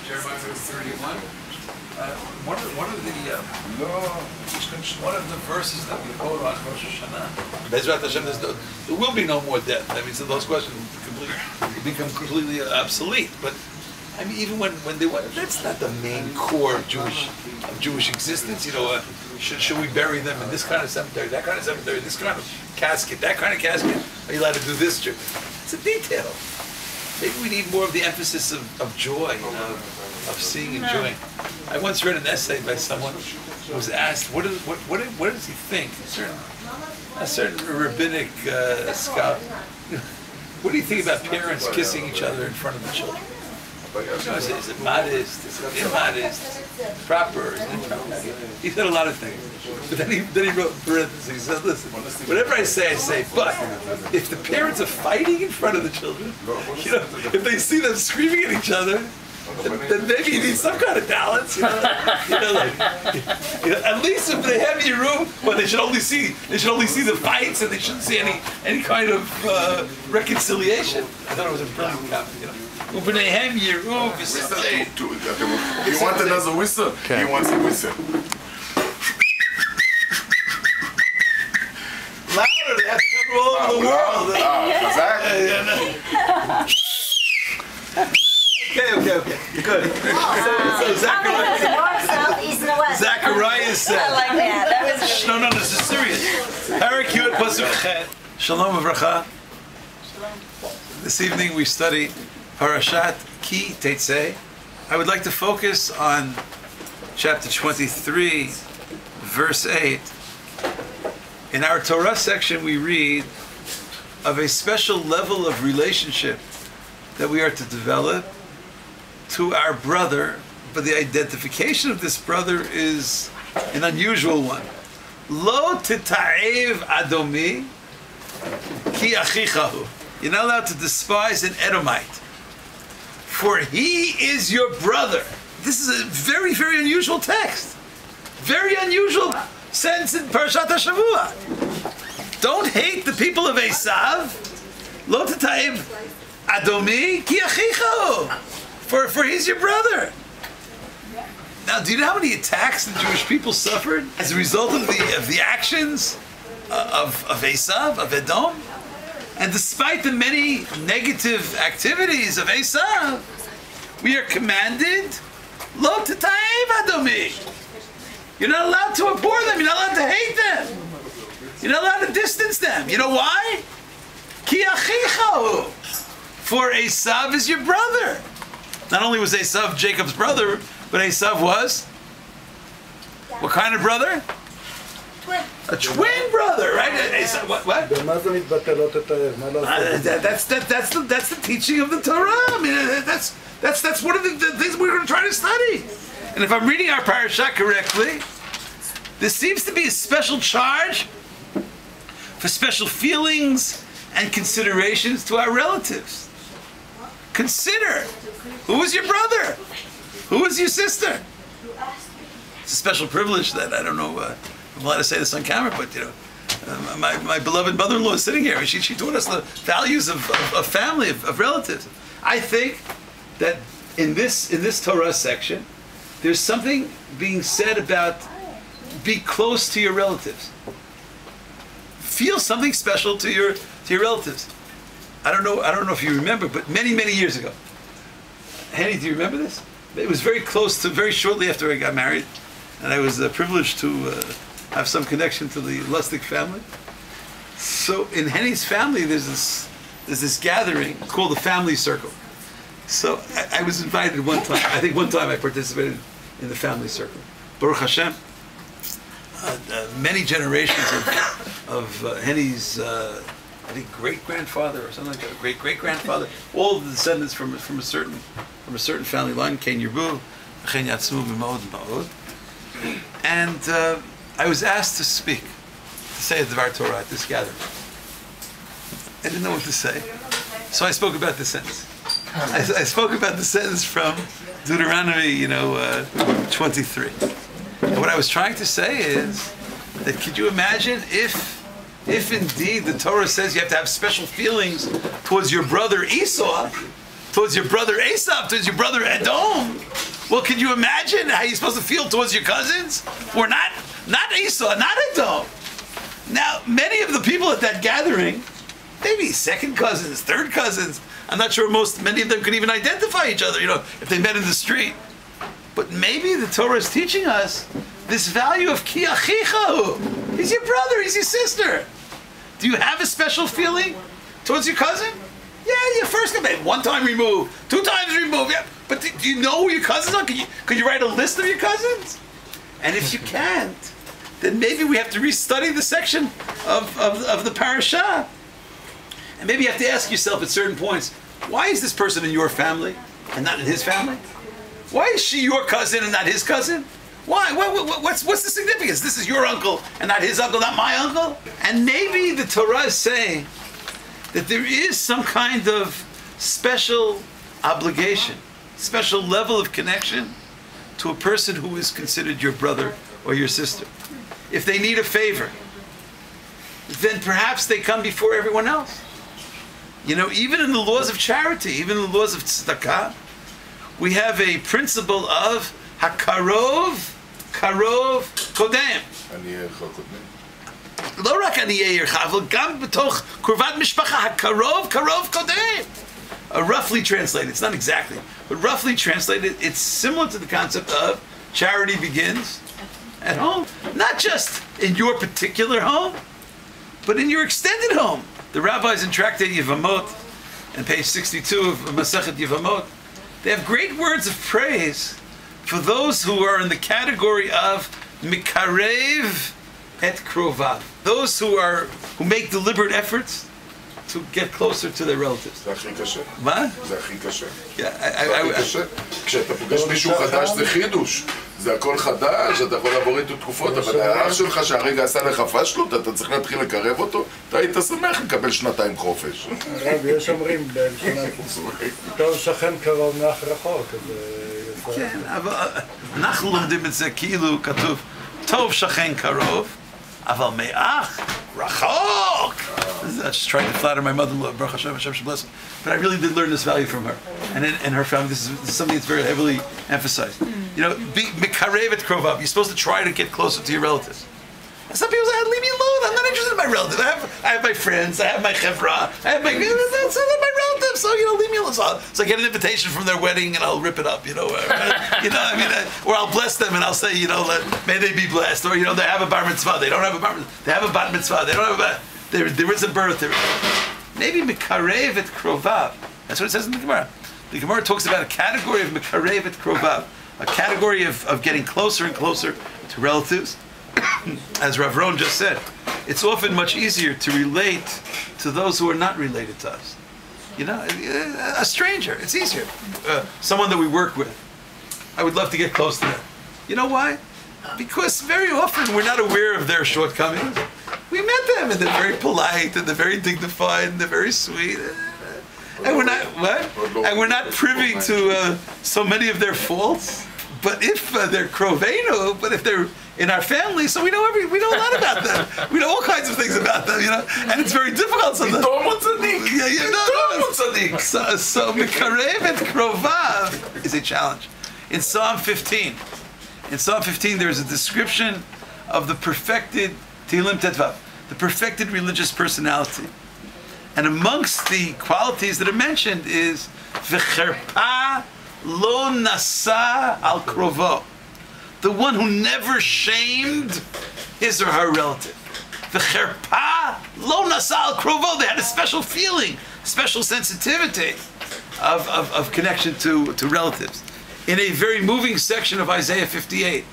Jeremiah 31. One of the verses that we quote on Rosh Hashanah, Bezrat Hashem, there will be no more death. I mean, so those questions become completely obsolete. But I mean, even when they were, that's not the main core of Jewish existence. You know, should we bury them in this kind of cemetery, that kind of cemetery, this kind of casket, that kind of casket? Are you allowed to do this? It's a detail. Maybe we need more of the emphasis of joy, of seeing and enjoying. I once read an essay by someone who was asked, what does he think? A certain rabbinic scholar. What do you think about parents kissing each other in front of the children? You know, is it modest? Is it immodest? Proper? Is it improper? He said a lot of things. But then he wrote in parentheses, he said, listen, whatever I say, but if the parents are fighting in front of the children, you know, if they see them screaming at each other, then maybe you need some kind of balance, you know, at least if they have your room, well, they should only see the fights, and they shouldn't see any kind of reconciliation. I thought it was a brilliant comment, you know. You want another whistle? Okay. He wants a whistle. Louder, they have to cover all over the world. Okay. Good. So Zachariah said. I like that. That was really no, this is serious. Parakut Pasuk Chet. Shalom Avracha. This evening we study Parshat Ki Tetse. I would like to focus on chapter 23, verse 8. In our Torah section we read of a special level of relationship that we are to develop to our brother, but the identification of this brother is an unusual one. Lo tita'ev adomi ki achichahu. You're not allowed to despise an Edomite, for he is your brother. This is a very, very unusual text. Very unusual sentence in Parshat HaShavua. Don't hate the people of Esav. Lo tita'ev adomi ki achichahu. For he's your brother. Now, do you know how many attacks the Jewish people suffered as a result of the actions of Esav, of Edom? And despite the many negative activities of Esav, we are commanded, Lo tita'ev adomi. You're not allowed to abhor them. You're not allowed to hate them. You're not allowed to distance them. You know why? Ki achichahu. For Esav is your brother. Not only was Esav Jacob's brother, but Esav was what kind of brother? Twin. A twin brother, right? Esav, what? That's the teaching of the Torah. I mean, that's one of the things we're going to try to study. And if I'm reading our parasha correctly, there seems to be a special charge for special feelings and considerations to our relatives. Consider. Who is your brother? Who is your sister? It's a special privilege that I don't know if I'm allowed to say this on camera, but you know, my beloved mother-in-law is sitting here. She taught us the values of family, of relatives. I think that in this Torah section, there's something being said about be close to your relatives. Feel something special to your relatives. I don't know if you remember, but many years ago. Henny, do you remember this? It was very shortly after I got married, and I was privileged to have some connection to the Lustig family. So in Henny's family, there's this gathering called the family circle. So I was invited one time. I think one time I participated in the family circle. Baruch Hashem, many generations of Henny's, I think great-grandfather or something like that, great-great-grandfather, all of the descendants from a certain family line, Ken Yerbu, Chen Yatzmu B'Mod Ma'od. And I was asked to speak, to say a Dvar Torah at this gathering. I didn't know what to say, so I spoke about this sentence. I spoke about the sentence from Deuteronomy, 23. And what I was trying to say is that could you imagine if indeed the Torah says you have to have special feelings towards your brother Esau, towards your brother Esav, towards your brother Edom. Well, can you imagine how you're supposed to feel towards your cousins? Or not Esau, not Edom. Now, many of the people at that gathering, maybe second cousins, third cousins. I'm not sure many of them could even identify each other, if they met in the street. But maybe the Torah is teaching us this value of ki achicha. He's your brother, he's your sister. Do you have a special feeling towards your cousin? Yeah, your first command, 1 time remove, 2 times remove, yeah. But do you know who your cousins are? Could you write a list of your cousins? And if you can't, then maybe we have to restudy the section of the Parshat. And maybe you have to ask yourself at certain points, why is this person in your family and not in his family? Why is she your cousin and not his cousin? Why? What's the significance? This is your uncle and not his uncle, not my uncle? And maybe the Torah is saying that there is some kind of special obligation, special level of connection to a person who is considered your brother or your sister. If they need a favor, then perhaps they come before everyone else. Even in the laws of charity, even in the laws of tzedakah, we have a principle of hakarov, karov, kodem. לא רק עניי עירך, אבל גם בתוך קרובת משפחה, הקרוב, קרוב קודם. Roughly translated, it's not exactly, but roughly translated, it's similar to the concept of charity begins at home. Not just in your particular home, but in your extended home. The rabbis in Tractate Yevamot, on page 62 of Masechet Yevamot, they have great words of praise for those who are in the category of mikarev et krovav. Those who make deliberate efforts to get closer to their relatives. זה הכי קשה. מה? זה הכי קשה. זה הכי קשה. כשאתה פוגש מישהו חדש זה חידוש. זה הכל חדש, אתה יכול לעבור איתו תקופות, אבל האח שלך שהרגע עשה לך פשלות, אתה צריך להתחיל לקרב אותו, אתה היית שמח לקבל 2 חופש. הרב, יש אומרים טוב שכן קרוב מאח רחוק. כן, אבל אנחנו לומדים את זה כאילו כתוב טוב שכן קרוב, אבל מאח רחוק. I was just trying to flatter my mother-in-law, Baruch Hashem, Hashem should bless her. But I really did learn this value from her. And in her family, this is something that's very heavily emphasized. Be mikarev et krovav. You're supposed to try to get closer to your relatives. And some people say, leave me alone, I'm not interested in my relatives. I have my friends, I have my chevra, I have my relatives, so, leave me alone. So I get an invitation from their wedding and I'll rip it up, or I'll bless them and I'll say, may they be blessed. Or, they have a bar mitzvah, they don't have a bar mitzvah. They have a bat mitzvah, they don't have a bat. There is a birth. Maybe mikarev et krovav. That's what it says in the Gemara. The Gemara talks about a category of mikarev et krovav, a category of getting closer and closer to relatives. As Rav Ron just said, it's often much easier to relate to those who are not related to us. A stranger, it's easier. Someone that we work with, I would love to get close to them. You know why? Because very often we're not aware of their shortcomings. We met them and they're very polite and they're very dignified and they're very sweet. And we're not privy to so many of their faults. But if they're krovenu, but if they're in our family, so we know a lot about them. We know all kinds of things about them, and it's very difficult sometimes. So mikarev et krovav is a challenge. In Psalm 15, there is a description of the perfected Tehillim Tetvav, the perfected religious personality. And amongst the qualities that are mentioned is v'cherpa lo nasa al krovo, the one who never shamed his or her relative. V'cherpa lo nasa al krovo, they had a special feeling, special sensitivity of connection to relatives. In a very moving section of Isaiah 58,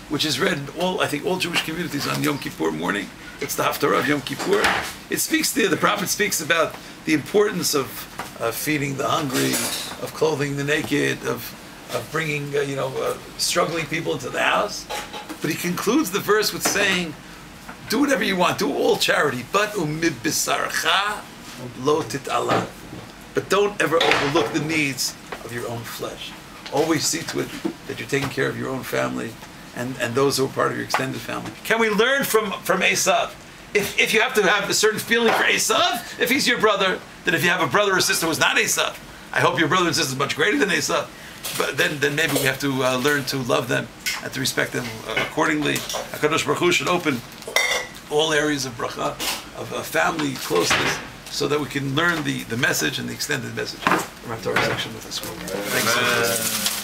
which is read in all Jewish communities on Yom Kippur morning. It's the Haftarah of Yom Kippur. It speaks there, the prophet speaks about the importance of feeding the hungry, of clothing the naked, of bringing, struggling people into the house. But he concludes the verse with saying, do whatever you want, do all charity, but umib bisarcha lo tit'ala. But don't ever overlook the needs of your own flesh. Always see to it that you're taking care of your own family and those who are part of your extended family. Can we learn from Esav? If you have to have a certain feeling for Esav, if he's your brother, then if you have a brother or sister who's not Esav, I hope your brother and sister is much greater than Esau. But then maybe we have to learn to love them and to respect them accordingly. HaKadosh Baruch Hu should open all areas of bracha, of family closeness, so that we can learn the message and the extended message from our Torah section with the school. Thanks so much.